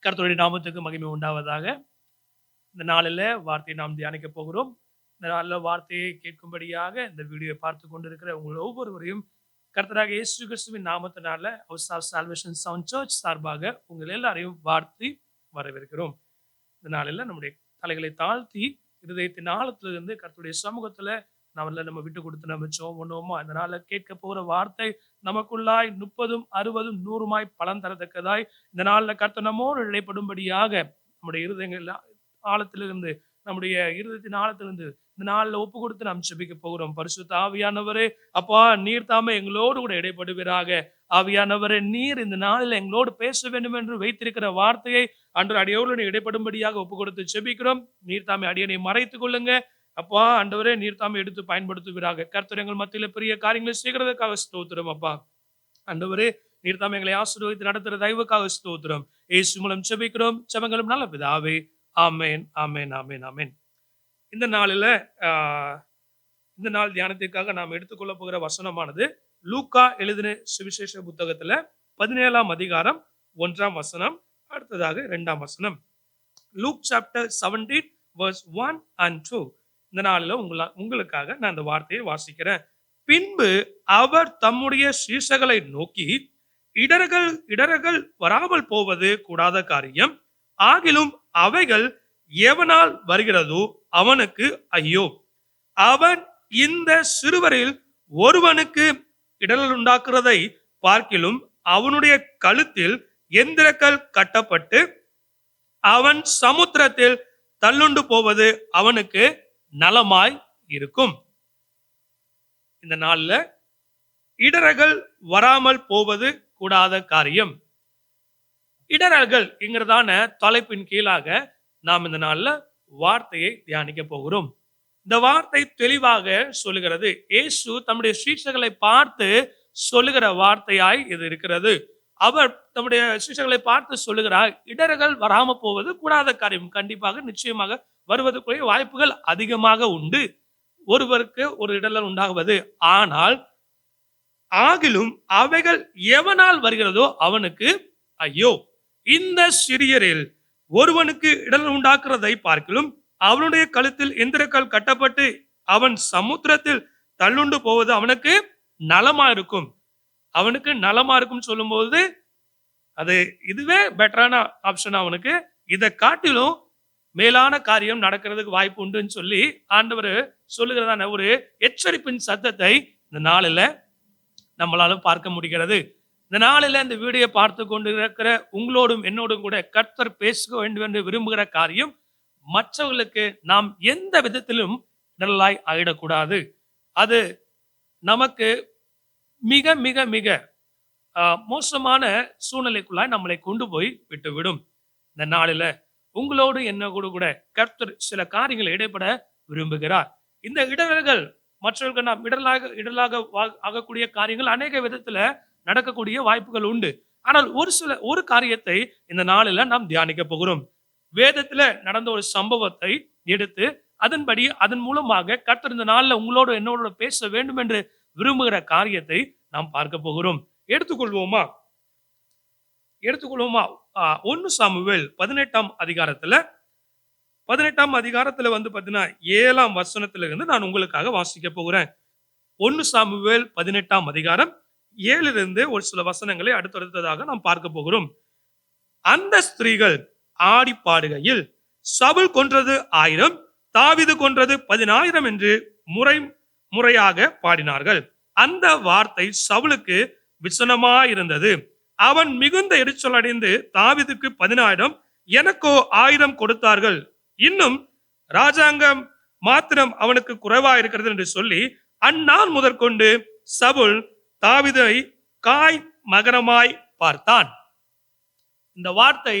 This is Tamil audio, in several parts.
கர்த்தருடைய நாமத்துக்கு மகிமை உண்டாவதாக. இந்த நாளில் வார்த்தையை நாம் தியானிக்க போகிறோம். இந்த நாளில் வார்த்தையை கேட்கும்படியாக இந்த வீடியோவை பார்த்து கொண்டிருக்கிற உங்கள் ஒவ்வொருவரையும் கர்த்தராக இயேசு கிறிஸ்துவின் நாமத்தினால house of salvation sound church சார்பாக உங்கள் எல்லாரையும் வாழ்த்தி வரவேற்கிறோம். இந்த நாளில் நம்முடைய தலைகளை தாழ்த்தி இருதயத்தின் ஆழத்திலிருந்து கர்த்தருடைய சமூகத்துல நம்ம விட்டு கொடுத்து நம்ம ஜெபம் பண்ணுவோமா? இந்த நாளில் கேட்க போகிற வார்த்தை நமக்குள்ளாய் 30, 60, 100 பலன் தரத்தக்கதாய் இந்த நாளில் கர்த்தர் நம்மோடு இடைப்படும்படியாக நம்முடைய இருதயங்கள் ஆழத்திலிருந்து நம்முடைய இருதயத்தின் ஆழத்திலிருந்து இந்த நாளில் ஒப்பு கொடுத்து நாம் ஜெபிக்க போகிறோம். பரிசுத்த ஆவியானவரே, அப்பா நீர் தாமே எங்களோடு கூட இடைப்படுவீராக. ஆவியானவரே, நீர் இந்த நாளில் எங்களோடு பேச வேண்டும் என்று வைத்திருக்கிற வார்த்தையை அன்று அடியோடு இடைப்படும்படியாக ஒப்பு கொடுத்து ஜெபிக்கிறோம். நீர் தாமே அடியனை மறைத்துக் கொள்ளுங்க. அப்பா ஆண்டவரே, நீர் தாமே எடுத்து பயன்படுத்துவீராக. கர்த்தர் எங்கள் மத்தியில பெரிய காரியங்களை செய்கிறதுக்காக ஸ்தோத்திரம். அப்பா ஆண்டவரே, நீர் தாமே எங்களை ஆசீர்வதித்து நடத்துகிற தயவுக்காக ஸ்தோத்திரம். இயேசு மூலம் ஜெபிக்கிறோம். ஜெபங்களும் நல்ல பிதாவே. ஆமேன், ஆமேன், ஆமேன், ஆமேன். இந்த நாளில் இந்த நாள் தியானத்திற்காக நாம் எடுத்துக்கொள்ள போகிற வசனமானது லூக்கா எழுதின சுவிசேஷ புத்தகத்துல 17ஆம் அதிகாரம் 1ஆம் வசனம், அடுத்ததாக 2ஆம் வசனம். Look chapter 17 verse 1 and 2. இந்த நாளில் உங்களுக்காக நான் இந்த வார்த்தையை வாசிக்கிறேன். பின்பு அவர் தம்முடைய சீஷர்களை நோக்கி, இடர்கள் வராமல் போவது கூடாத காரியம், ஆகிலும் அவைகள் எவனால் வருகிறதோ அவனுக்கு ஐயோ. அவன் இந்த சிறுவரில் ஒருவனுக்கு இடர்கள் உண்டாக்குறதை பார்க்கிலும் அவனுடைய கழுத்தில் எந்திரக்கல் கட்டப்பட்டு அவன் சமுத்திரத்தில் தள்ளுண்டு போவது அவனுக்கு நலமாய் இருக்கும். இந்த நாள்ல இடர்கள் வராமல் போவது கூடாத காரியம். இடர்கள் என்கிறதான தலைப்பின் கீழாக நாம் இந்த நாள்ல வார்த்தையை தியானிக்க போகிறோம். இந்த வார்த்தை தெளிவாக சொல்லுகிறது. இயேசு தம்முடைய சீஷர்களை பார்த்து சொல்லுகிற வார்த்தையாய் இது இருக்கிறது. அவர் தம்முடைய சீஷர்களை பார்த்து சொல்லுகிறார், இடர்கள் வராம போவது கூடாத காரியம். கண்டிப்பாக நிச்சயமாக வருவதற்குரிய வாய்ப்புகள் அதிகமாக உண்டு. ஒருவருக்கு ஒரு இடர்கள் உண்டாகுவது. ஆனால் ஆகிலும் அவைகள் எவனால் வருகிறதோ அவனுக்கு ஐயோ. இந்த சிறியரில் ஒருவனுக்கு இடர்கள் உண்டாக்குறதை பார்க்கிலும் அவனுடைய கழுத்தில் எந்திரக்கல் கட்டப்பட்டு அவன் சமுத்திரத்தில் தள்ளுண்டு போவது அவனுக்கு நலமா இருக்கும். அவனுக்கு நலமா இருக்கும் சொல்லும் போது அது இதுவே பெட்டரான ஆப்ஷன். அவனுக்கு இதை காட்டிலும் மேலான காரியம் நடக்கிறதுக்கு வாய்ப்பு உண்டுன்னு சொல்லி ஆண்டவர் சொல்லுகிறதான ஒரு எச்சரிப்பின் சத்தத்தை இந்த நாளில் நம்மளால பார்க்க முடிகிறது. இந்த நாளில் இந்த வீடியோ பார்த்து கொண்டு இருக்கிற உங்களோடும் என்னோடும் கூட கர்த்தர் பேச வேண்டும் என்று விரும்புகிற காரியம், மற்றவர்களுக்கு நாம் எந்த விதத்திலும் இடரலாய் ஆயிடக்கூடாது. அது நமக்கு மிக மிக மிக மோசமான சூழ்நிலைக்குள்ளாய் நம்மளை கொண்டு போய் விட்டுவிடும். இந்த நாளில் உங்களோடு என்ன கூட கர்த்தர் சில காரியங்களை இடைப்பட விரும்புகிறார். இந்த இடர்கள் மற்றவர்களுக்கு நாம் இடலாக ஆகக்கூடிய காரியங்கள் அநேக விதத்துல நடக்கக்கூடிய வாய்ப்புகள் உண்டு. ஆனால் ஒரு காரியத்தை இந்த நாளில் நாம் தியானிக்க போகிறோம். வேதத்துல நடந்த ஒரு சம்பவத்தை எடுத்து அதன் மூலமாக கர்த்தர் இந்த நாளில் உங்களோடு என்னோட பேச வேண்டும் என்று விரும்புகிற காரியத்தை நாம் பார்க்க போகிறோம். எடுத்துக்கொள்வோமா 1 சாமுவேல் 18ஆம் அதிகாரத்துல வந்து பாத்தீங்கன்னா 7ஆம் வசனத்திலிருந்து நான் உங்களுக்காக வாசிக்க போகிறேன். 1 சாமுவேல் 18ஆம் அதிகாரம் 7லிருந்து ஒரு சில வசனங்களை அடுத்ததாக நாம் பார்க்க போகிறோம். அந்த ஸ்திரீகள் ஆடி பாடுகையில், சவுல் கொன்றது 1000, தாவீது கொன்றது 10,000 என்று முறையாக பாடினார்கள். அந்த வார்த்தை சவுலுக்கு விசனமாயிருந்தது. அவன் மிகுந்த எரிச்சல் அடைந்து, தாவீதுக்கு 10,000, எனக்கோ 1000 கொடுத்தார்கள், இன்னும் ராஜாங்கம் மாத்திரம் அவனுக்கு குறைவா இருக்கிறது என்று சொல்லி அந்நாள் முதற்கொண்டு சவுல் தாவீதை காய் மகனமாய் பார்த்தான். இந்த வார்த்தை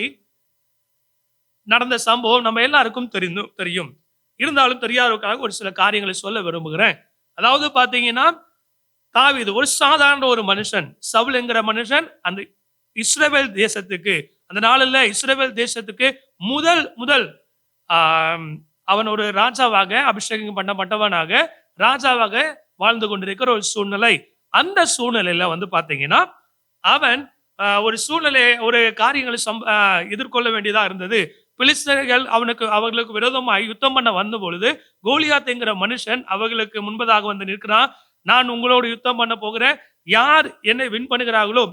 நடந்த சம்பவம் நம்ம எல்லாருக்கும் தெரியும். இருந்தாலும் தெரியாதவர்களுக்காக ஒரு சில காரியங்களை சொல்ல விரும்புகிறேன். அதாவது பாத்தீங்கன்னா, தாவீது ஒரு சாதாரண ஒரு மனுஷன். சவுல் என்கிற மனுஷன் அந்த இஸ்ரவேல் தேசத்துக்கு, அந்த நாளில் இஸ்ரவேல் தேசத்துக்கு முதல் அவன் ஒரு ராஜாவாக அபிஷேகம் பண்ணப்பட்டவனாக ராஜாவாக வாழ்ந்து கொண்டிருக்கிற ஒரு சூழ்நிலை. அந்த சூழ்நிலையில வந்து பாத்தீங்கன்னா, அவன் ஒரு சூழ்நிலை, ஒரு காரியங்களை எதிர்கொள்ள வேண்டியதா இருந்தது. பிலிஸ்தர்கள் அவர்களுக்கு விரோதமாய் யுத்தம் பண்ண வந்த பொழுது, கோலியாத் என்கிற மனுஷன் அவர்களுக்கு முன்பதாக வந்து நிற்கிறான். நான் உங்களோடு யுத்தம் பண்ண போகிறேன். யார் என்னை வின் பண்ணுகிறார்களோ,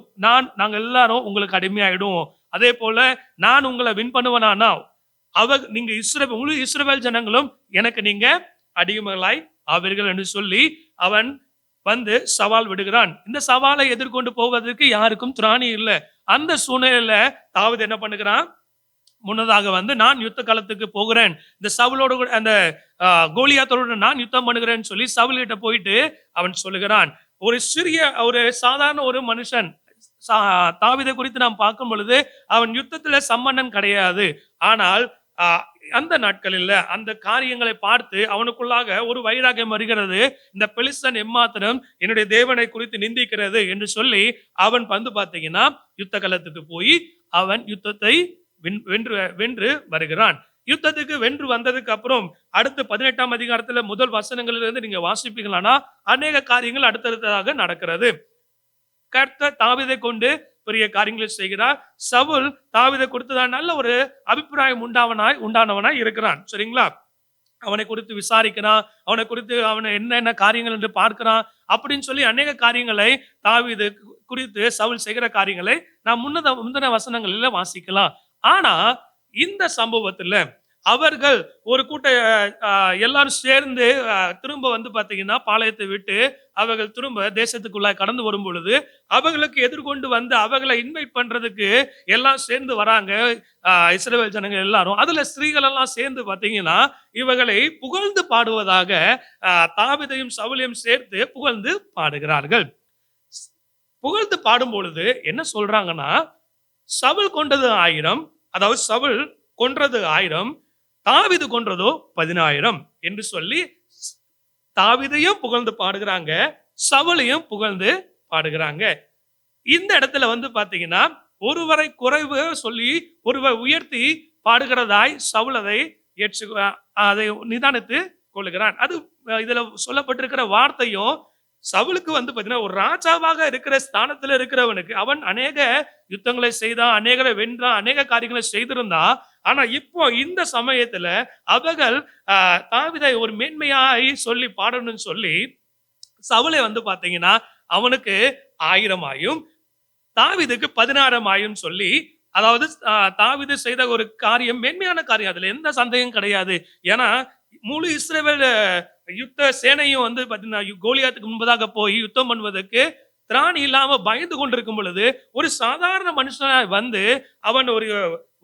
நாங்க எல்லாரும் உங்களுக்கு அடிமையாயிடுவோம். அதே போல நான் உங்களை வின் பண்ணுவேனானா, நீங்க முழு இஸ்ரவேல் ஜனங்களும் எனக்கு நீங்க அடிமைகளாய் ஆவீர்கள் என்று சொல்லி அவன் வந்து சவால் விடுகிறான். இந்த சவாலை எதிர்கொண்டு போவதற்கு யாருக்கும் திராணி இல்ல. அந்த சூழ்நிலையில தாவீது என்ன பண்ணுகிறான், முன்னதாக வந்து நான் யுத்த காலத்துக்கு போகிறேன், இந்த சவுலோடு கூட அந்த கோலியாத்தோடு நான் யுத்தம் பண்ணுகிறேன்னு சொல்லி சவுல் கிட்ட போயிட்டு அவன் சொல்லுகிறான். ஒரு சாதாரண ஒரு மனுஷன் தாவீதை குறித்து நாம் பார்க்கும் பொழுது அவன் யுத்தத்துல சம்மன்னன் கிடையாது. ஆனால் அந்த நாட்களில் அந்த காரியங்களை பார்த்து அவனுக்குள்ளாக ஒரு வைராகியம் வருகிறது. இந்த பெலிஸ்தன் எம்மாத்திரம் என்னுடைய தேவனை குறித்து நிந்திக்கிறது என்று சொல்லி அவன் வந்து பார்த்தீங்கன்னா யுத்த களத்துக்கு போய் அவன் யுத்தத்தை வென்று வருகிறான். யுத்தத்துக்கு வென்று வந்ததுக்கு அப்புறம் அடுத்து 18ஆம் அதிகாரத்துல முதல் வசனங்களிலிருந்து நீங்க வாசிப்பீங்களானா அநேக காரியங்கள் அடுத்தடுத்ததாக நடக்கிறது. கர்த்தர் தாவீதை கொண்டு பெரிய காரியங்களை செய்கிறார். சவுல் தாவீதை குறித்து நல்ல ஒரு அபிப்பிராயம் உண்டானவனாய் இருக்கிறான். சரிங்களா? அவனை குறித்து விசாரிக்கிறான், அவனை குறித்து அவனை என்னென்ன காரியங்கள் என்று பார்க்கிறான் அப்படின்னு சொல்லி அநேக காரியங்களை தாவீது குறித்து சவுல் செய்கிற காரியங்களை நாம் முந்தின வசனங்களில் வாசிக்கலாம். ஆனா இந்த சம்பவத்துல அவர்கள் ஒரு கூட்ட எல்லாரும் சேர்ந்து திரும்ப வந்து பாத்தீங்கன்னா பாளையத்தை விட்டு அவர்கள் திரும்ப தேசத்துக்குள்ளாய் கடந்து வரும் பொழுது அவர்களுக்கு எதிர்கொண்டு வந்து அவர்களை இன்வைட் பண்றதுக்கு எல்லாம் சேர்ந்து வராங்க. இஸ்ரவேல் ஜனங்கள் எல்லாரும், அதுல ஸ்திரீகள் எல்லாம் சேர்ந்து பாத்தீங்கன்னா இவர்களை புகழ்ந்து பாடுவதாக தாவீதையும் சவுலையும் சேர்த்து புகழ்ந்து பாடுகிறார்கள். புகழ்ந்து பாடும் பொழுது என்ன சொல்றாங்கன்னா, சவுல் கொண்டது 1000, அதாவது சவுல் கொன்றது 1000, தாவீது கொன்றதோ 10,000 என்று சொல்லி தாவீதையும் புகழ்ந்து பாடுகிறாங்க, சவுலையும் புகழ்ந்து பாடுகிறாங்க. இந்த இடத்துல வந்து பாத்தீங்கன்னா ஒருவரை குறைவு சொல்லி ஒருவர் உயர்த்தி பாடுகிறதாய் சவுல் அதை நிதானித்து கொள்ளுகிறான். அது இதுல சொல்லப்பட்டிருக்கிற வார்த்தையும் சவுலுக்கு வந்து பாத்தீங்கன்னா ஒரு ராஜாவாக இருக்கிற ஸ்தானத்துல இருக்கிறவனுக்கு அவன் அநேக யுத்தங்களை செய்தான், அநேகரை வென்றான், அநேக காரியங்களை செய்திருந்தான். ஆனா இப்போ இந்த சமயத்துல அவர்கள் தாவீதை ஒரு மேன்மையாய் சொல்லி பாடணும்னு சொல்லி சவுலை வந்து பாத்தீங்கன்னா அவனுக்கு 1000 தாவீதுக்கு 16 சொல்லி, அதாவது தாவீது செய்த ஒரு காரியம் மேன்மையான காரியம், அதுல எந்த சந்தேகம் கிடையாது. ஏன்னா முழு இஸ்ரவேல் யுத்த சேனையும் வந்து பாத்தீங்கன்னா கோலியாத்துக்கு முன்பதாக போய் யுத்தம் பண்ணுவதற்கு திராணி இல்லாம பயந்து கொண்டிருக்கும் பொழுது ஒரு சாதாரண மனுஷனா வந்து அவன் ஒரு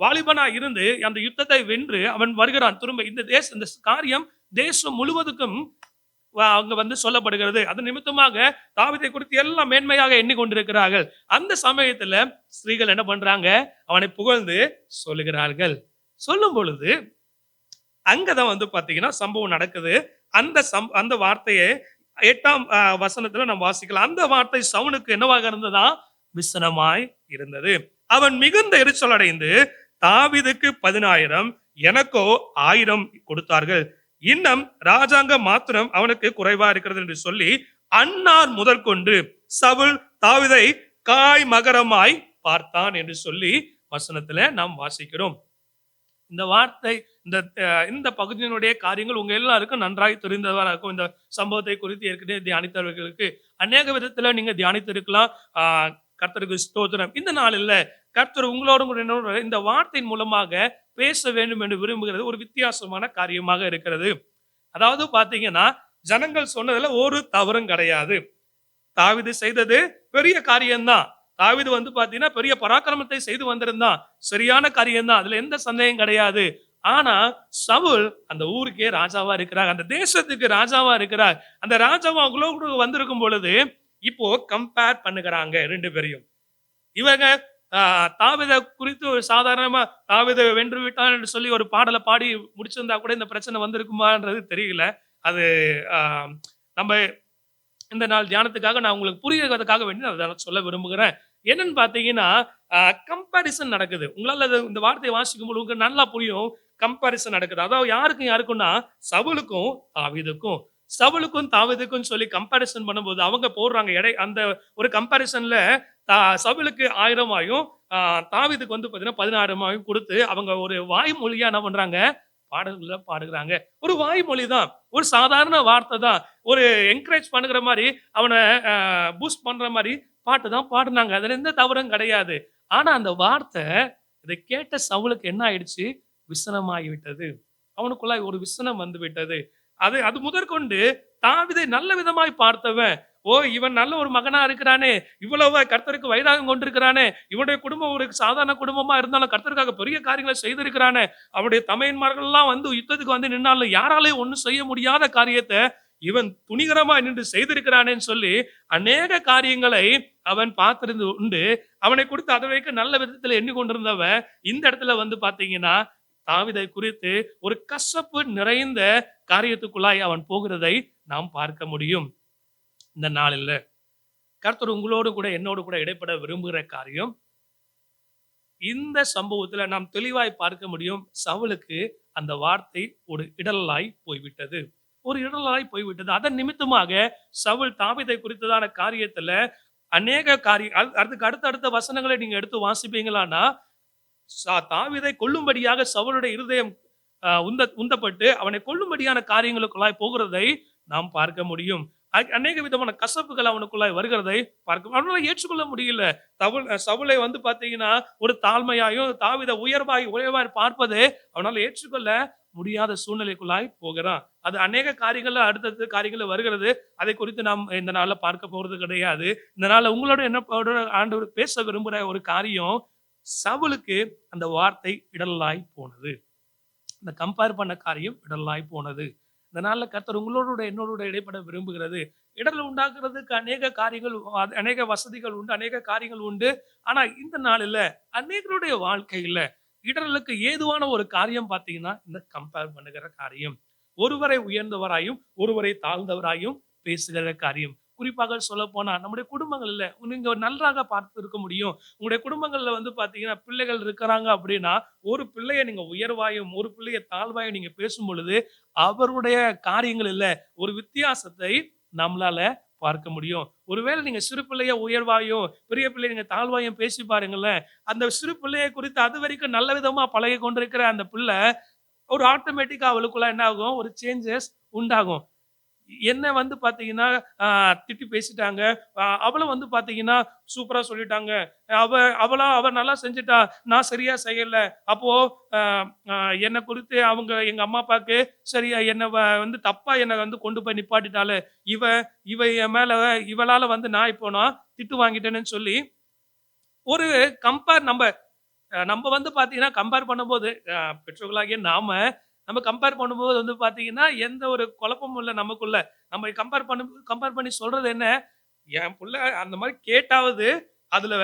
வாலிபனா இருந்து அந்த யுத்தத்தை வென்று அவன் வருகிறான். திரும்ப இந்த காரியம் தேசம் முழுவதுக்கும் அங்க வந்து சொல்லப்படுகிறது. அது நிமித்தமாக தாவீதை குறித்து எல்லாம் மேன்மையாக எண்ணிக்கொண்டிருக்கிறார்கள். அந்த சமயத்துல ஸ்திரீகள் என்ன பண்றாங்க, அவனை புகழ்ந்து சொல்லுகிறார்கள். சொல்லும் பொழுது அங்கதான் வந்து பாத்தீங்கன்னா சம்பவம் நடக்குது. அந்த வார்த்தையை 8ஆம் வசனத்துல நம்ம வாசிக்கலாம். அந்த வார்த்தை சவுலுக்கு என்னவாக இருந்ததா, விசனமாய் இருந்தது. அவன் மிகுந்த எரிச்சல் அடைந்து தாவீதுக்கு 10,000 எனக்கோ 1000 கொடுத்தார்கள், இன்னும் ராஜாங்க மாத்திரம் அவனுக்கு குறைவா இருக்கிறது என்று சொல்லி அன்னார் முதற்கொண்டு சவுல் தாவீதை காய் மகரமாய் பார்த்தான் என்று சொல்லி வசனத்துல நாம் வாசிக்கிறோம். இந்த வார்த்தை இந்த பகுதியினுடைய காரியங்கள் உங்க எல்லாருக்கும் நன்றாய் தெரிந்தவராக இருக்கும். இந்த சம்பவத்தை குறித்து ஏற்கனவே தியானித்தவர்களுக்கு அநேக விதத்துல நீங்க தியானித்திருக்கலாம். கர்த்தருக்கு ஸ்தோத்திரம். இந்த நாளில் கர்த்தர் உங்களோட இந்த வார்த்தையின் மூலமாக பேச வேண்டும் என்று விரும்புகிறது ஒரு வித்தியாசமான காரியமாக இருக்கிறது. அதாவது பாத்தீங்கன்னா ஜனங்கள் சொன்னதுல ஒரு தவறும் கிடையாது. தாவீது செய்தது பெரிய காரியம்தான். தாவீது வந்து பாத்தீங்கன்னா பெரிய பராக்கிரமத்தை செய்து வந்திருந்தான், சரியான காரியம்தான், அதுல எந்த சந்தேகம் கிடையாது. ஆனா சவுல் அந்த ஊருக்கே ராஜாவா இருக்கிறார், அந்த தேசத்துக்கு ராஜாவா இருக்கிறார். அந்த ராஜாவா அவங்களோட வந்திருக்கும் பொழுது இப்போ கம்பேர் பண்ணுகிறாங்க ரெண்டு பேரையும். இவங்க தாவீதை குறித்து ஒரு சாதாரணமா தாவீதை வென்று விட்டான் என்று சொல்லி ஒரு பாடலை பாடி முடிச்சிருந்தா கூட இந்த பிரச்சனை வந்திருக்குமான்றது தெரியல. அது நம்ம இந்த நாள் தியானத்துக்காக நான் உங்களுக்கு புரியறதுக்காக வேண்டி நான் சொல்ல விரும்புகிறேன். என்னன்னு பாத்தீங்கன்னா கம்பாரிசன் நடக்குது. உங்களால இந்த வார்த்தையை வாசிக்கும் போது நல்லா புரியும். கம்பாரிசன் நடக்குது. அதாவது யாருக்கும்னா சவுலுக்கும் தாவீதுக்கும். சவுலுக்கும் தாவீதுக்கும் சொல்லி கம்பேரிசன் பண்ணும்போது அவங்க போடுறாங்க எடை. அந்த ஒரு கம்பேரிசன்ல சவுலுக்கு 1000 தாவீதுக்கு வந்து பாத்தீங்கன்னா 16 கொடுத்து அவங்க ஒரு வாய்மொழியா என்ன பண்றாங்க, பாடல்கள பாடுகிறாங்க. ஒரு வாய்மொழி தான். ஒரு சாதாரண வார்த்தை தான். ஒரு என்கரேஜ் பண்ணுகிற மாரி, அவன பூஸ்ட் பண்ற மாரி பாட்டு தான் பாடுனாங்க. அதுல எந்த தவறும் கிடையாது. ஆனா அந்த வார்த்தை, இத கேட்ட சவுலுக்கு என்ன ஆயிடுச்சு? விசனமாகி விட்டது. அவனுக்குள்ளாய் ஒரு விசனம் வந்து விட்டது. அது அது முதற்கொண்டு தாவீதை நல்ல விதமாய் பார்த்தவன், ஓ! இவன் நல்ல ஒரு மகனா இருக்கிறானே! இவ்வளவு கர்த்தருக்கு வைராகம் கொண்டிருக்கிறானே! இவனுடைய குடும்பம் ஒரு சாதாரண குடும்பமா இருந்தாலும் கர்த்தருக்காக பெரிய காரியங்களை செய்திருக்கிறானே! அவனுடைய தமையன்மார்கள்லாம் வந்து யுத்தத்துக்கு வந்து நின்னாலும் யாராலயும் ஒண்ணும் செய்ய முடியாத காரியத்த இவன் துணிகரமா நின்று செய்திருக்கிறானேன்னு சொல்லி அநேக காரியங்களை அவன் பார்த்திருந்து உண்டு. அவனை குறித்து அதுவரைக்கும் நல்ல விதத்துல எண்ணிக்கொண்டிருந்தவன், இந்த இடத்துல வந்து பார்த்தீங்கன்னா, தாவீதை குறித்து ஒரு கசப்பு நிறைந்த காரியத்துக்குள்ளாய் அவன் போகிறதை நாம் பார்க்க முடியும். இந்த நாளில கர்த்தர் உங்களோடு கூட என்னோடு கூட இடைப்பட விரும்புகிற காரியம், இந்த சம்பவத்துல நாம் தெளிவாய் பார்க்க முடியும். சவுலுக்கு அந்த வார்த்தை ஒரு இடறலாய் போய்விட்டது. ஒரு இடறலாய் போய்விட்டது. அதன் நிமித்தமாக சவுல் தாவீதை குறித்ததான காரியத்துல அநேக அதுக்கு அடுத்த வசனங்களை நீங்க எடுத்து வாசிப்பீங்களான்னா, தாவீதை கொல்லும்படியாக சவுலுடைய இருதயம் உந்தப்பட்டு அவனை கொல்லும்படியான காரியங்களுக்குள்ளாய் போகிறதை நாம் பார்க்க முடியும். அநேக விதமான கசப்புகள் அவனுக்குள்ளாய் வருகிறதை பார்க்க அவனால ஏற்றுக்கொள்ள முடியல. சவுலை வந்து பார்த்தீங்கன்னா, ஒரு தாழ்மையாயும் தாவீதை உயர்வாய் பார்ப்பதை அவனால ஏற்றுக்கொள்ள முடியாத சூழ்நிலைக்குள்ளாய் போகிறான். அது அநேக காரியங்கள்ல அடுத்தடுத்த காரியங்கள்ல வருகிறது. அதை குறித்து நாம் இந்த நாள்ல பார்க்க போறது கிடையாது. இந்த நாள்ல உங்களோட என்ன ஆண்டவர் பேச விரும்புற ஒரு காரியம், சவுலுக்கு அந்த வார்த்தை இடறலாய் போனது. இந்த கம்பேர் பண்ண காரியம் இடரலாய் போனது. இந்த நாள்ல கர்த்தர் உங்களோடு என்னோடு இடைப்பட விரும்புகிறது. இடரல் உண்டாக்குறதுக்கு அநேக காரியங்கள், அநேக வசதிகள் உண்டு, அநேக காரியங்கள் உண்டு. ஆனா இந்த நாளில அநேகருடைய வாழ்க்கையில இடரலுக்கு ஏதுவான ஒரு காரியம் பார்த்தீங்கன்னா, இந்த கம்பேர் பண்ணுகிற காரியம். ஒருவரை உயர்ந்தவராயும், ஒருவரை தாழ்ந்தவராயும் பேசுகிற காரியம். குறிப்பாக சொல்லப்போனா நம்முடைய குடும்பங்கள்ல நீங்க நன்றாக பார்த்து இருக்க முடியும். உங்களுடைய குடும்பங்கள்ல வந்து பார்த்தீங்கன்னா, பிள்ளைகள் இருக்கிறாங்க அப்படின்னா, ஒரு பிள்ளைய நீங்க உயர்வாயும், ஒரு பிள்ளைய தாழ்வாயும் நீங்க பேசும் பொழுது, அவருடைய காரியங்களில ஒரு வித்தியாசத்தை நம்மளால பார்க்க முடியும். ஒருவேளை நீங்க சிறு பிள்ளைய உயர்வாயும், பெரிய பிள்ளைய நீங்க தாழ்வாயும் பேசி பாருங்களேன். அந்த சிறு பிள்ளைய குறித்து அதுவரைக்கும் நல்ல விதமா பழகிக் கொண்டிருக்கிற அந்த பிள்ளை, ஒரு ஆட்டோமேட்டிக்கா அவளுக்குள்ள என்ன ஆகும்? ஒரு சேஞ்சஸ் உண்டாகும். என்ன வந்து பார்த்தீங்கன்னா, அ திட்டி பேசிட்டாங்க. அவளும் வந்து பார்த்தீங்கன்னா, சூப்பரா சொல்லிட்டாங்க. அவ அவ நல்லா செஞ்சுட்டா. நான் சரியா செய்யல. அப்போ அ அ என்ன குறித்து அவங்க எங்க அம்மா, அப்பாக்கு சரியா என்ன வந்து தப்பா என்ன வந்து கொண்டு போய் நிப்பாட்டிட்டாளே. இவ இவ என் மேல இவளால வந்து நான் திட்டு வாங்கிட்டேன்னு சொல்லி, ஒரு கம்பேர் நம்ப வந்து பார்த்தீங்கன்னா, கம்பேர் பண்ணும்போது பெற்றோர்களாகிய நம்ம கம்பேர் பண்ணும்போது வந்து பார்த்தீங்கன்னா, எந்த ஒரு குழப்பமும் இல்ல நமக்குள்ள. நம்ம கம்பேர் பண்ணி சொல்றது என்ன? என் புள்ள அந்த மாரி கேட்டாவது, அதுல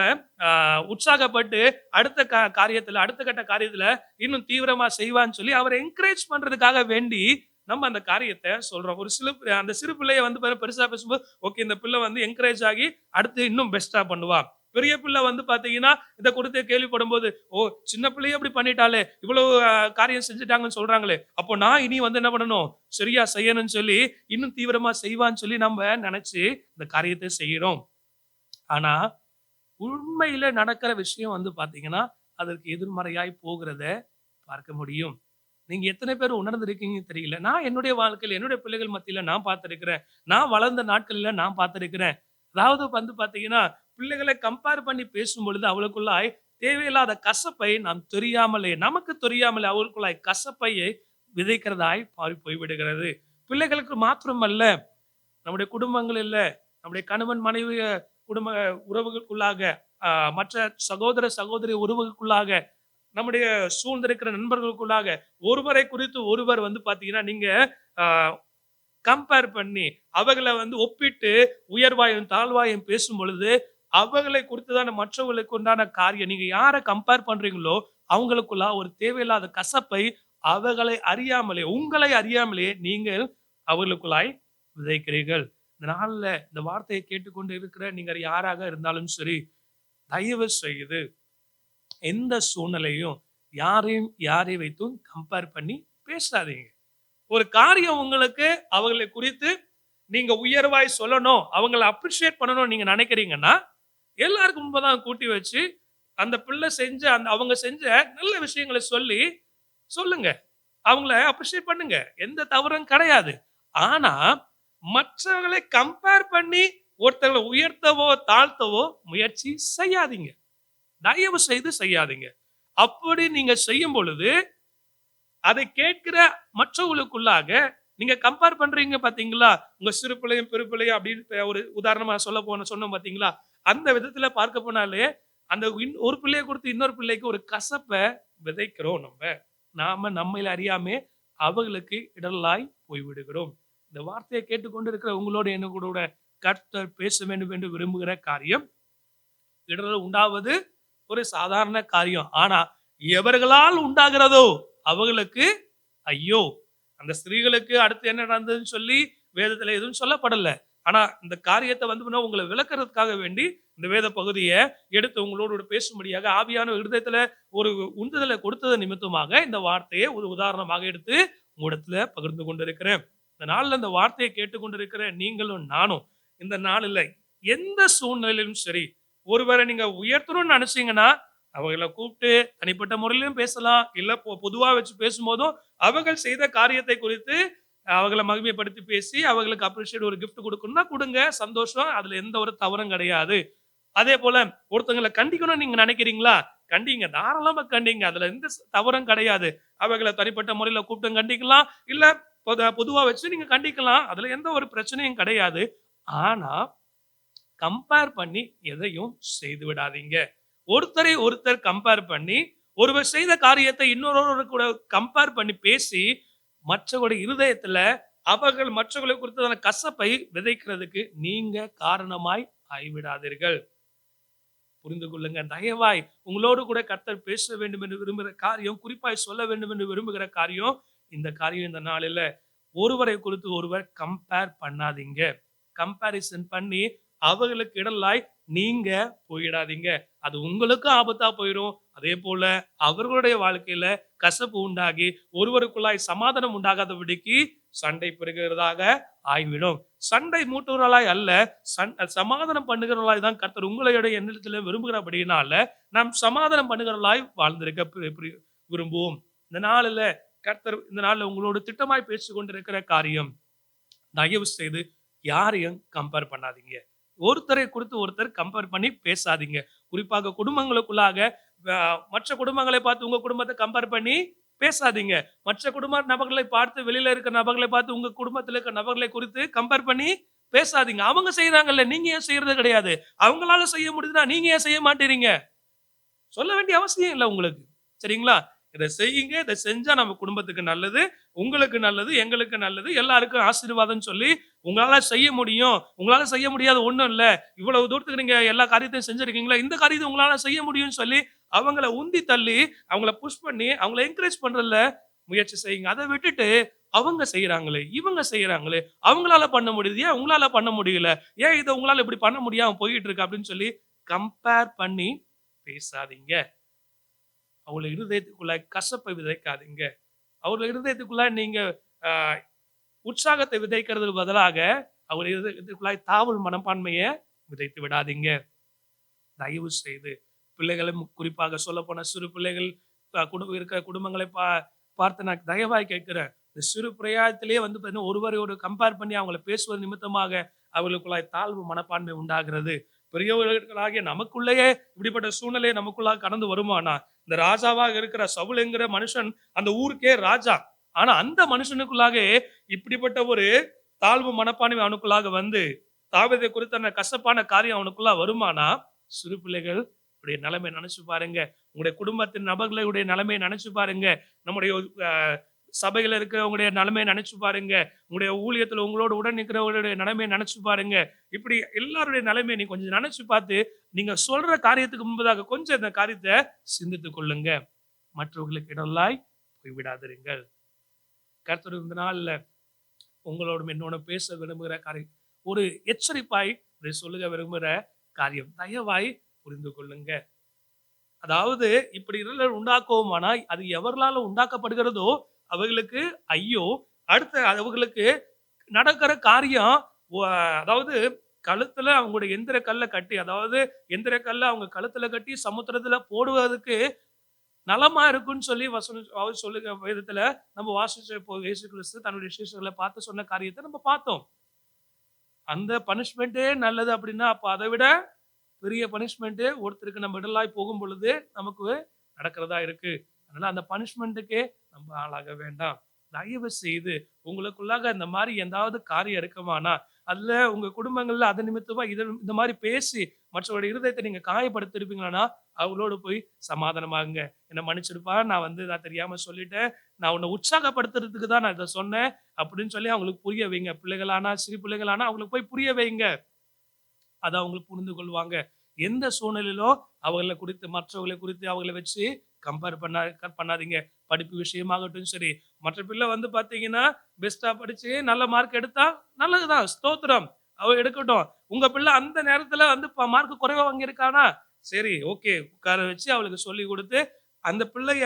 அ உற்சாகப்பட்டு அடுத்த காரியத்துல, அடுத்த கட்ட காரியத்துல இன்னும் தீவிரமா செய்வான்னு சொல்லி அவர என்கரேஜ் பண்றதுக்காக வேண்டி, நம்ம அந்த காரியத்த சொல்றோம். அந்த சிறு பிள்ளைய வந்து பெருசா பேசும்போது, ஓகே இந்த பிள்ளை வந்து என்கரேஜ் ஆகி அடுத்து இன்னும் பெஸ்ட்டா பண்ணுவா. பெரிய பிள்ளை வந்து பார்த்தீங்கன்னா, இத குறித்து கேள்விப்படும்போது, ஓ! சின்ன பிள்ளையே இப்படி பண்ணிட்டாளே! இவ்வளவு காரியம் செஞ்சுட்டாங்கன்னு சொல்றாங்களே! அப்போ நான் இனி வந்து என்ன பண்ணணும்? சரியா செய்யணும்னு சொல்லி, இன்னும் தீவிரமா செய்வான்னு சொல்லி நம்ம நெனச்சு இந்த காரியத்த செய்றோம். ஆனா, உண்மையில நடக்கிற விஷயம் வந்து பார்த்தீங்கன்னா, அதற்கு எதிர்மறையாய் போகிறத பார்க்க முடியும். நீங்க எத்தனை பேர் உணர்ந்திருக்கீங்கன்னு தெரியல. நான் என்னுடைய வாழ்க்கையில, என்னுடைய பிள்ளைகள் மத்தியில நான் பார்த்திருக்கிறேன். நான் வளர்ந்த நாட்களில நான் பார்த்திருக்கிறேன். அதாவது வந்து பார்த்தீங்கன்னா, பிள்ளைகளை கம்பேர் பண்ணி பேசும்பொழுது அவளுக்குள்ளாய் தேவையில்லாத கசப்பை நாம் தெரியாமலே, நமக்கு தெரியாமலே அவளுக்குள்ளாய் கசப்பை விதைக்கிறதாய் போய்விடுகிறது. பிள்ளைகளுக்கு மாத்திரமல்ல, நம்முடைய குடும்பங்களில, நம்முடைய கணவன், மனைவி குடும்ப உறவுகளுக்குள்ளாக, அ மற்ற சகோதர, சகோதரி உறவுகளுக்குள்ளாக, நம்முடைய சூழ்ந்திருக்கிற நண்பர்களுக்குள்ளாக, ஒருவரை குறித்து ஒருவர் வந்து பார்த்தீங்கன்னா, நீங்க அ கம்பேர் பண்ணி, அவங்கள வந்து ஒப்பிட்டு உயர்வாயும், தாழ்வாயும் பேசும்பொழுது, அவங்களை குறித்துதான மற்றவர்களுக்கு உண்டான காரியம். நீங்க யார கம்பேர் பண்றீங்களோ, அவங்களுக்குள்ள ஒரு தேவையில்லாத கசப்பை உங்களை அறியாமலே நீங்கள் அவர்களுக்குள்ளாய் விதைக்கிறீர்கள். இந்த நாள்ல இந்த வார்த்தையை கேட்டுக்கொண்டு இருக்கிற நீங்க யாராக இருந்தாலும் சரி, தயவு செய்து எந்த சூழ்நிலையும் யாரை வைத்தும் கம்பேர் பண்ணி பேசாதீங்க. ஒரு காரியம் உங்களுக்கு அவங்களை குறித்து நீங்க உயர்வாய் சொல்லணும், அவங்கள அப்ரிஷியேட் பண்ணணும்னு நீங்க நினைக்கிறீங்கன்னா, எல்லாருக்கும் முன்பதான் கூட்டி வச்சு, அந்த பிள்ளை செஞ்ச அவங்க செஞ்ச நல்ல விஷயங்கள சொல்லி சொல்லுங்க. அவங்கள அப்ரிஷியேட் பண்ணுங்க. எந்த தவறும் கிடையாது. ஆனா, மற்றவர்களை கம்பேர் பண்ணி ஒருத்தங்கள உயர்த்தவோ, தாழ்த்தவோ முயற்சி செய்யாதீங்க. தயவு செய்து செய்யாதீங்க. அப்படி நீங்க செய்யும் பொழுது, அதை கேட்கிற மற்றவர்களுக்குள்ளாக நீங்க கம்பேர் பண்றீங்க பார்த்தீங்களா? உங்க சிறு பிள்ளையும், பெரு பிள்ளையும் அப்படின்னு ஒரு உதாரணமா சொன்னோம் பார்த்தீங்களா? அந்த விதத்தில பார்க்க போனாலே, அந்த ஒரு பிள்ளைய குறித்து இன்னொரு பிள்ளைக்கு ஒரு கசப்ப விதைக்கிறோம் நம்ப. நாம நம்மைல அறியாமே அவர்களுக்கு இடரலாய் போய்விடுகிறோம். இந்த வார்த்தையை கேட்டுக்கொண்டு இருக்கிற உங்களோடு என்ன கூட கர்த்தர் பேச வேண்டும் என்று விரும்புகிற காரியம், இடரல் உண்டாவது ஒரு சாதாரண காரியம். ஆனா, எவர்களால் உண்டாகிறதோ அவர்களுக்கு ஐயோ! அந்த ஸ்திரீகளுக்கு அடுத்து என்ன நடந்ததுன்னு சொல்லி வேதத்துல எதுவும் சொல்லப்படல. ஆனா, இந்த காரியத்த உங்கள விளக்குறதுக்காக வேண்டி இந்த வேத பகுதிய எடுத்து உங்களோடு பேசும்படியாக ஆவியான இருதயத்துல ஒரு உந்துதலை கொடுத்தது நிமித்தமாக இந்த வார்த்தையை ஒரு உதாரணமாக எடுத்து உங்களிடத்துல பகிர்ந்து கொண்டிருக்கிறேன். இந்த நாள்ல இந்த வார்த்தையை கேட்டுக்கொண்டிருக்கிற நீங்களும் நானும் இந்த நாளில எந்த சூழ்நிலையிலும் சரி, ஒருவரை நீங்க உயர்த்தணும்னு நினைச்சீங்கன்னா, அவங்கள கூப்பிட்டு தனிப்பட்ட முறையிலும் பேசலாம். இல்ல பொதுவா வச்சு பேசும்போதும் அவர்கள் செய்த காரியத்தை குறித்து அவங்கள மகிமைப்படுத்தி பேசி அவங்களுக்கு அப்ரிஷியேட் ஒரு கிஃப்ட் கொடுக்கணும்னா கொடுங்க. சந்தோஷம். அதுல எந்த ஒரு தவறும் கிடையாது. அதே போல ஒருத்தங்கள கண்டிக்கணும்னு நீங்க நினைக்கிறீங்களா? கண்டிங்க. தாராளமா கண்டிங்க. அதுல எந்த தவறும் கிடையாது. அவங்கள தனிப்பட்ட முறையில கூப்பிட்டு கண்டிக்கலாம். இல்ல பொதுவா வச்சு நீங்க கண்டிக்கலாம். அதுல எந்த ஒரு பிரச்சனையும் கிடையாது. ஆனா, கம்பேர் பண்ணி எதையும் செய்து விடாதீங்க. ஒருத்தரை ஒருத்தர் கம்பேர் பண்ணி, ஒருவர் செய்த காரியத்தை இன்னொருவர் கூட கம்பேர் பண்ணி பேசி, மற்றவருடைய இருதயத்துல அவர்கள் மற்றவர்களை குறித்ததான கசப்பை விதைக்கிறதுக்கு நீங்க காரணமாய் ஆகிவிடாதீர்கள். புரிந்து கொள்ளுங்க. தயவாய் உங்களோடு கூட கர்த்தர் பேச வேண்டும் என்று விரும்புகிற காரியம், குறிப்பாய் சொல்ல வேண்டும் என்று விரும்புகிற காரியம், இந்த காரியம் இந்த நாளில ஒருவரை குறித்து ஒருவர் கம்பேர் பண்ணாதீங்க. கம்பேரிசன் பண்ணி அவர்களுக்கு இடலாய் நீங்க போயிடாதீங்க. அது உங்களுக்கும் ஆபத்தா போயிரும். அதே போல அவர்களுடைய வாழ்க்கையில கசப்பு உண்டாகி ஒருவருக்குள்ளாய் சமாதானம் உண்டாகாதபடிக்கு சண்டை பெறுகிறதாக ஆய்விடும். சண்டை மூட்டுவர்களாய் அல்ல, சமாதானம் பண்ணுகிறவர்களாய் தான் கர்த்தர் உங்களுடைய எண்ணத்தில விரும்புகிறபடியினால நாம் சமாதானம் பண்ணுகிறவர்களாய் வாழ்ந்திருக்க விரும்புவோம். இந்த நாளில கர்த்தர் இந்த நாள்ல உங்களோடு திட்டமாய் பேசிக் கொண்டிருக்கிற காரியம், தயவு செய்து யாரையும் கம்பேர் பண்ணாதீங்க. ஒருத்தரை குறித்து ஒருத்தர் கம்பேர் பண்ணி பேசாதீங்க. குறிப்பாக குடும்பங்களுக்குள்ளாக மற்ற குடும்பங்களை பார்த்து உங்க குடும்பத்தை கம்பேர் பண்ணி பேசாதீங்க. மற்ற குடும்ப நபர்களை பார்த்து வெளியில இருக்கிற நபர்களை பார்த்து உங்க குடும்பத்தில இருக்கிற நபர்களை குறித்து கம்பேர் பண்ணி பேசாதீங்க. அவங்க செய்றாங்கல்ல, நீங்க ஏன் செய்றது கிடையாது? அவங்களால செய்ய முடியுதுன்னா நீங்க ஏன் செய்ய மாட்டேங்கிறீங்க? சொல்ல வேண்டிய அவசியம் இல்ல உங்களுக்கு. சரிங்களா? இத செய்யுங்க. இத செஞ்சா நம்ம குடும்பத்துக்கு நல்லது, உங்களுக்கு நல்லது, எங்களுக்கு நல்லது, எல்லாருக்கும் ஆசீர்வாதம்னு சொல்லி உங்களால செய்ய முடியும். உங்களால செய்ய முடியாத ஒண்ணும் இல்ல. இவ்வளவு தூரத்துக்கு நீங்க எல்லா காரியத்தையும் செஞ்சிருக்கீங்களா? இந்த காரியத்த உங்களால செய்ய முடியும்னு சொல்லி அவங்கள உந்தி தள்ளி, அவங்கள புஷ் பண்ணி, அவங்கள என்கரேஜ் பண்றதுல முயற்சி செய்யுங்க. அத விட்டுட்டு அவங்க செய்றாங்களே, இவங்க செய்றாங்களே, அவங்களால பண்ண முடியுது. ஏன் உங்களால பண்ண முடியல? ஏன் இத உங்களால இப்படி பண்ண முடியாம போயிட்டு இருக்கு அப்படின்னு சொல்லி கம்பேர் பண்ணி பேசாதீங்க. அவங்கள இருதயத்துக்குள்ள கசப்பை விதைக்காதீங்க. அவர்கள் இருதயத்துக்குள்ள நீங்க அ உற்சாகத்தை விதைக்கிறதுக்கு பதிலாக, அவர் இருதயத்துக்குள்ளாய் தாவல் மனப்பான்மைய விதைத்து விடாதீங்க. தயவு செய்து பிள்ளைகளும் குறிப்பாக சொல்லப்போன சிறு பிள்ளைகள் இருக்கிற குடும்பங்களை பார்த்து நான் தயவாய் கேட்கிறேன். இந்த சிறு பிரயாணத்திலேயே பார்த்தீங்கன்னா, ஒருவரை ஒரு கம்பேர் பண்ணி அவங்கள பேசுவது நிமித்தமாக அவர்களுக்குள்ளாய் தாழ்வு மனப்பான்மை உண்டாகிறது. பெரியவர்களாகிய நமக்குள்ளேயே இப்படிப்பட்ட சூழ்நிலை நமக்குள்ளாக கடந்து வருமானா, இந்த ராஜாவாக இருக்கிற சவுல் என்கிற மனுஷன் அந்த ஊருக்கே ராஜா. ஆனா அந்த மனுஷனுக்குள்ளாக இப்படிப்பட்ட ஒரு தாழ்வு மனப்பான்மை அவனுக்குள்ளாக வந்து தாவீதை குறித்த கசப்பான காரியம் அவனுக்குள்ள வருமானா, சிறு பிள்ளைகள் உடைய நிலைமை நினைச்சு பாருங்க. உங்களுடைய குடும்பத்தின் நபர்களுடைய நிலைமையை நினைச்சு பாருங்க. நம்முடைய சபையில இருக்கிறவங்களுடைய நிலைமையை நினைச்சு பாருங்க. உங்களுடைய ஊழியத்துல உங்களோட உடன் நிற்கிறவங்களுடைய நிலைமையை நினைச்சு பாருங்க. இப்படி எல்லாருடைய நிலைமையை நீங்க கொஞ்சம் நினைச்சு பார்த்து, நீங்க சொல்ற காரியத்துக்கு முன்பதாக கொஞ்சம் இந்த காரியத்தை சிந்தித்துக் கொள்ளுங்க. மற்றவர்களுக்கு இடலாய் போய்விடாதிருங்கள். கர்த்தர் இந்த நாள்ல உங்களோடும் என்னோட பேச விரும்புகிற காரியம், ஒரு எச்சரிப்பாய் இதை சொல்லுக விரும்புகிற காரியம். தயவாய் புரிந்து கொள்ளுங்க. அதாவது இப்படி இடர்கள் உண்டாக்குவோமானால், அது எவர்களால உண்டாக்கப்படுகிறதோ அவர்களுக்கு ஐயோ! அடுத்து அவங்களுக்கு நடக்கிற காரியம் அதாவது கழுத்துல அவங்களுடைய எந்திர கல்ல கட்டி, அதாவது எந்திர கல்ல அவங்க கழுத்துல கட்டி சமுத்திரத்துல போடுவதற்கு நலமா இருக்குன்னு சொல்லி வசனம் அவர் சொல்லுகிற விதத்துல நம்ம வாசிச்ச இப்போ இயேசு கிறிஸ்து தன்னுடைய சீஷர்களை பார்த்து சொன்ன காரியத்தை நம்ம பார்த்தோம். அந்த பனிஷ்மெண்ட்டே நல்லது அப்படின்னா, அப்ப அதை விட பெரிய பனிஷ்மெண்ட் ஒருத்தருக்கு நம்ம இடலாய் போகும் பொழுது நமக்கு நடக்கிறதா இருக்கு. அதனால அந்த பனிஷ்மெண்ட்டுக்கே நம்ம ஆளாக வேண்டாம். தயவு செய்து உங்களுக்குள்ளாக இந்த மாதிரி ஏதாவது காரியம் இருக்குமானா, அதுல உங்க குடும்பங்கள்ல அது நிமித்தமா இந்த மாதிரி பேசி மற்றவருடைய இருதயத்தை நீங்க காயப்படுத்திருப்பீங்களானா, அவங்களோட போய் சமாதானமாகுங்க. என்ன மன்னிச்சிடுப்பா, நான் தெரியாம சொல்லிட்டேன். நான் உன்னை உற்சாகப்படுத்துறதுக்கு தான் நான் இதை சொன்னேன் அப்படின்னு சொல்லி அவங்களுக்கு புரிய வைங்க. பிள்ளைகளானா, சிறு பிள்ளைகளானா அவங்களுக்கு போய் புரிய வைங்க. அதை அவங்களுக்கு புரிந்து கொள்வாங்க. எந்த சூழ்நிலையிலோ அவர்களை குறித்து, மற்றவர்களை குறித்து அவங்களை வச்சு கம்பேர் பண்ணாதீங்க. படிப்பு விஷயமாகட்டும் சரி, மற்ற பிள்ளை பாத்தீங்கன்னா பெஸ்டா படிச்சு நல்ல மார்க் எடுத்தா நல்லதுதான், ஸ்தோத்திரம், அவ எடுக்கட்டும். உங்க பிள்ளை அந்த நேரத்துல மார்க் குறைவா வாங்கியிருக்கானா, சரி ஓகே, உட்கார வச்சு அவளுக்கு சொல்லி கொடுத்து அந்த பிள்ளைய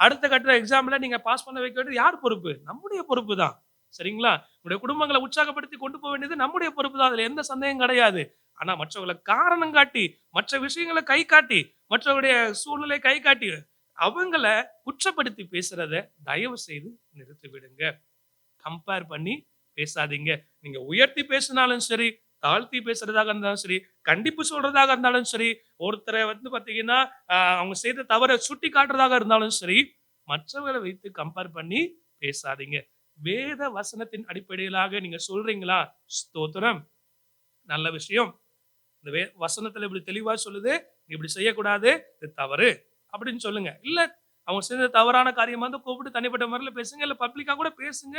அடுத்த கட்ட எக்ஸாம்ல நீங்க பாஸ் பண்ண வைக்க வேண்டியது யார் பொறுப்பு? நம்முடைய பொறுப்பு தான். சரிங்களா? உங்களுடைய குடும்பங்களை உற்சாகப்படுத்தி கொண்டு போக வேண்டியது நம்முடைய பொறுப்பு தான். அதுல எந்த சந்தேகம் கிடையாது. ஆனா மற்றவங்களை காரணம் காட்டி, மற்ற விஷயங்களை கை காட்டி, மற்றவருடைய சூழ்நிலை கை காட்டி அவங்கள குற்றப்படுத்தி பேசுறத தயவு செய்து நிறுத்தி விடுங்க. கம்பேர் பண்ணி பேசாதீங்க. நீங்க உயர்த்தி பேசினாலும் சரி, தாழ்த்தி பேசுறதாக இருந்தாலும் சரி, கண்டிப்பு சொல்றதாக இருந்தாலும் சரி, ஒருத்தரை பாத்தீங்கன்னா அவங்க செய்த தவறை சுட்டி காட்டுறதாக இருந்தாலும் சரி, மற்றவர்களை வைத்து கம்பேர் பண்ணி பேசாதீங்க. வேத வசனத்தின் அடிப்படையிலாக நீங்க சொல்றீங்களா, ஸ்தோத்திரம், நல்ல விஷயம். இந்த வசனத்துல இப்படி தெளிவா சொல்லுது, நீ இப்படி செய்யக்கூடாது, இது தவறு அப்படின்னு சொல்லுங்க. இல்ல அவங்க செஞ்ச தவறான காரியமா கூப்பிட்டு தனிப்பட்ட முறையில பேசுங்க, இல்ல பப்ளிக்கா கூட பேசுங்க,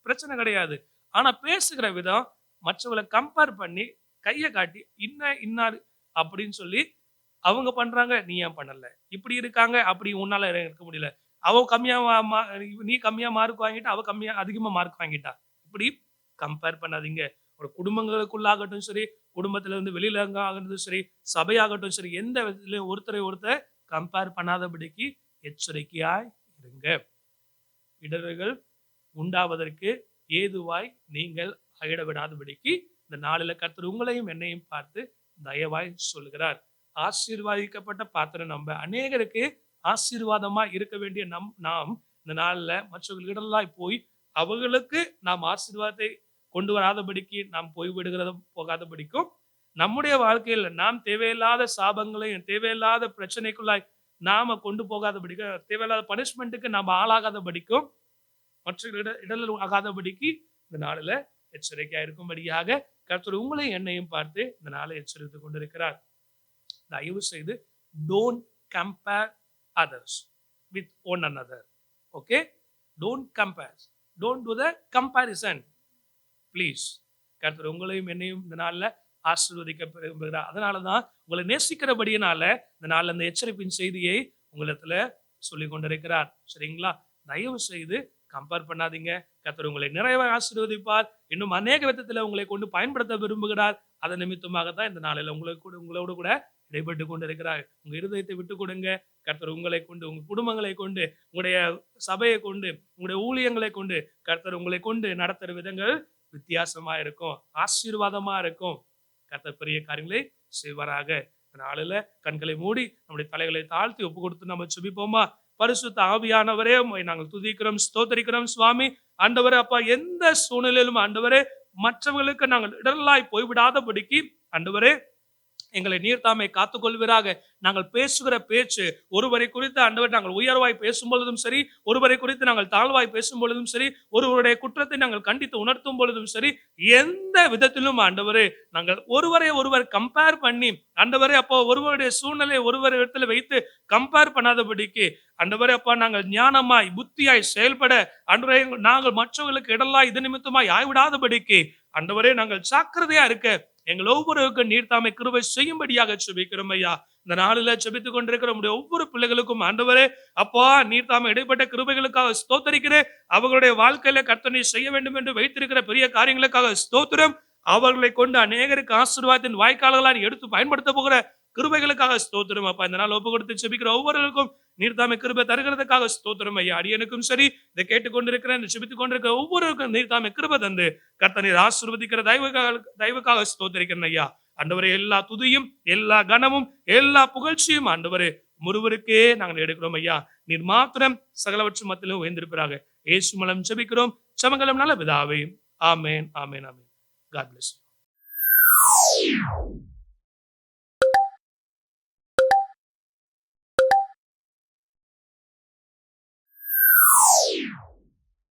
பிரச்சனை கிடையாது. ஆனா பேசுகிற விதம் மற்றவங்களை கம்பேர் பண்ணி கையை காட்டி இன்னாரு அப்படின்னு சொல்லி அவங்க பண்றாங்க, நீ ஏன் பண்ணல, இப்படி இருக்காங்க, அப்படி உன்னால இருக்க முடியல, அவ கம்மியா நீ கம்மியா மார்க் வாங்கிட்டா, அவ கம்மியா அதிகமா மார்க் வாங்கிட்டா, இப்படி கம்பேர் பண்ணாதீங்க. ஒரு குடும்பங்களுக்குள்ளாகட்டும் சரி, குடும்பத்துல இருந்து வெளியில ஆகட்டும் சரி, சபையாகட்டும் சரி, எந்த விதத்திலும் ஒருத்தர் கம்பேர் பண்ணாதபடிக்கு எச்சரிக்கையாய் இருங்க. இடர்கள் உண்டாவதற்கு ஏதுவாய் நீங்கள் ஆகிட விடாதபடிக்கு இந்த நாளில கர்த்தர் உங்களையும் என்னையும் பார்த்து தயவாய் சொல்கிறார். ஆசீர்வாதிக்கப்பட்ட பாத்திரம் நம்ம. அநேகருக்கு ஆசீர்வாதமா இருக்க வேண்டிய நாம் இந்த நாள்ல மற்றவர்கள் இடலாய் போய் அவர்களுக்கு நாம் ஆசீர்வாதத்தை கொண்டு வராதபடிக்கு நாம் போகாதபடிக்கும், நம்முடைய வாழ்க்கையில் நாம் தேவையில்லாத சாபங்களையும் தேவையில்லாத பிரச்சனைக்குள்ளாய் நாம கொண்டு போகாதபடிக்கு, தேவையில்லாத பனிஷ்மெண்ட்டுக்கு நாம் ஆளாகாதபடிக்கும், மற்ற இடல் ஆகாதபடிக்கு இந்த நாளில எச்சரிக்கையா இருக்கும்படியாக கர்த்தர் உங்களையும் என்னையும் பார்த்து இந்த நாளை எச்சரித்துக் கொண்டிருக்கிறார். தயவு செய்து don't compare others with one another. Okay? Don't compare. Don't do the comparison. Please. கர்த்தர் உங்களையும் என்னையும் இந்த நாள்ல ஆசீர்வதிக்க விரும்புகிறார். அதனாலதான் உங்களை நேசிக்கிறபடியினால இந்த நாள்ல அந்த எச்சரிப்பின் செய்தியை உங்களிடத்துல சொல்லிக் கொண்டிருக்கிறார். சரிங்களா? தயவு செய்து கம்பேர் பண்ணாதீங்க. கர்த்தர் உங்களை நிறைவாக ஆசீர்வதிப்பார். இன்னும் அநேக விதத்துல உங்களை கொண்டு பயன்படுத்த விரும்புகிறார். அதன் நிமித்தமாக தான் இந்த நாளில உங்களோடு கூட இடைப்பட்டு கொண்டிருக்கிறார். உங்க இருதயத்தை விட்டு கொடுங்க. கர்த்தர் உங்களை கொண்டு, உங்க குடும்பங்களை கொண்டு, உங்களுடைய சபையை கொண்டு, உங்களுடைய ஊழியங்களை கொண்டு, கர்த்தர் உங்களை கொண்டு நடத்துற விதங்கள் வித்தியாசமா இருக்கும், ஆசீர்வாதமா இருக்கும். கர்த்தர் பெரிய காரியங்களை செய்வாராக. நாளில கண்களை மூடி நம்முடைய தலைகளை தாழ்த்தி ஒப்பு கொடுத்து நம்ம ஜெபிப்போமா? பரிசுத்த ஆவியானவரே, நாங்கள் துதிக்கிறோம், ஸ்தோத்தரிக்கிறோம் சுவாமி. ஆண்டவரே அப்பா, எந்த சூழ்நிலையிலும் ஆண்டவரே மற்றவர்களுக்கு நாங்கள் இடரலாய் போய்விடாதபடிக்கு ஆண்டவரே எங்களை நீர் தாமே காத்துக்கொள்வீராக. நாங்கள் பேசுகிற பேச்சு ஒருவரை குறித்து ஆண்டவர் நாங்கள் உயர்வாய் பேசும் பொழுதும் சரி, ஒருவரை குறித்து நாங்கள் தாழ்வாய் பேசும் பொழுதும் சரி, ஒருவருடைய குற்றத்தை நாங்கள் கண்டித்து உணர்த்தும் பொழுதும் சரி, எந்த விதத்திலும் ஆண்டவரே நாங்கள் ஒருவரை ஒருவர் கம்பேர் பண்ணி ஆண்டவரே அப்போ ஒருவருடைய சூழ்நிலை ஒருவர் இடத்துல வைத்து கம்பேர் பண்ணாதபடிக்கு ஆண்டவரே அப்பா, நாங்கள் ஞானமாய் புத்தியாய் செயல்பட ஆண்டவரே நாங்கள் மற்றவர்களுக்கு இடலாய் இது நிமித்தமாய் ஆய்விடாதபடிக்கு ஆண்டவரே நாங்கள் ஜாக்கிரதையா இருக்க எங்கள் ஒவ்வொருவருக்கும் நீர் தாமே கிருபை செய்யும்படியாக ஜெபிக்கிறோம் ஐயா. இந்த நாளில ஜெபித்துக் கொண்டிருக்கிற நம்முடைய ஒவ்வொரு பிள்ளைகளுக்கும் ஆண்டவரே அப்பா, நீர் தாமே இடைப்பட்ட கிருபைகளுக்காக ஸ்தோத்தரிக்கிறேன். அவர்களுடைய வாழ்க்கையில கர்த்தர் நீர் செய்ய வேண்டும் என்று வைத்திருக்கிற பெரிய காரியங்களுக்காக ஸ்தோத்திரம். அவர்களை கொண்டு அநேகருக்கு ஆசீர்வாதத்தின் வாய்க்கால்களாக எடுத்து பயன்படுத்த போகிற கிருபைகளுக்காக ஸ்தோத்திரம் அப்பா. இந்த நாள் ஒப்பு கொடுத்து செபிக்கிற ஒவ்வொருவருக்கும் நீர் தாமே கிருபை தருகிறதுக்காக ஸ்தோத்திரம் ஐயா. அடியனுக்கும் சரி, இதை கேட்டுக்கொண்டிருக்கிற செபித்துக் கொண்டிருக்கிற ஒவ்வொருவருக்கும் நீர் தாமே கிருபை தந்து கர்த்தர் நீர் ஆசீர்வதிக்கிற தயவுக்காக ஸ்தோத்திரிக்கிறேன் ஐயா. ஆண்டவரே, எல்லா துதியும், எல்லா கனமும், எல்லா புகழ்ச்சியும் ஆண்டவரே ஒருவருக்கே நாங்கள் எடுக்கிறோம் ஐயா. நீர் மாத்திரம் சகலவற்றும் மத்தியிலும் உயர்ந்திருப்பதாக இயேசு மூலம் ஜெபிக்கிறோம். ஜெபங்களும் நல்ல பிதாவே. ஆமென், ஆமென், ஆமென். God bless you.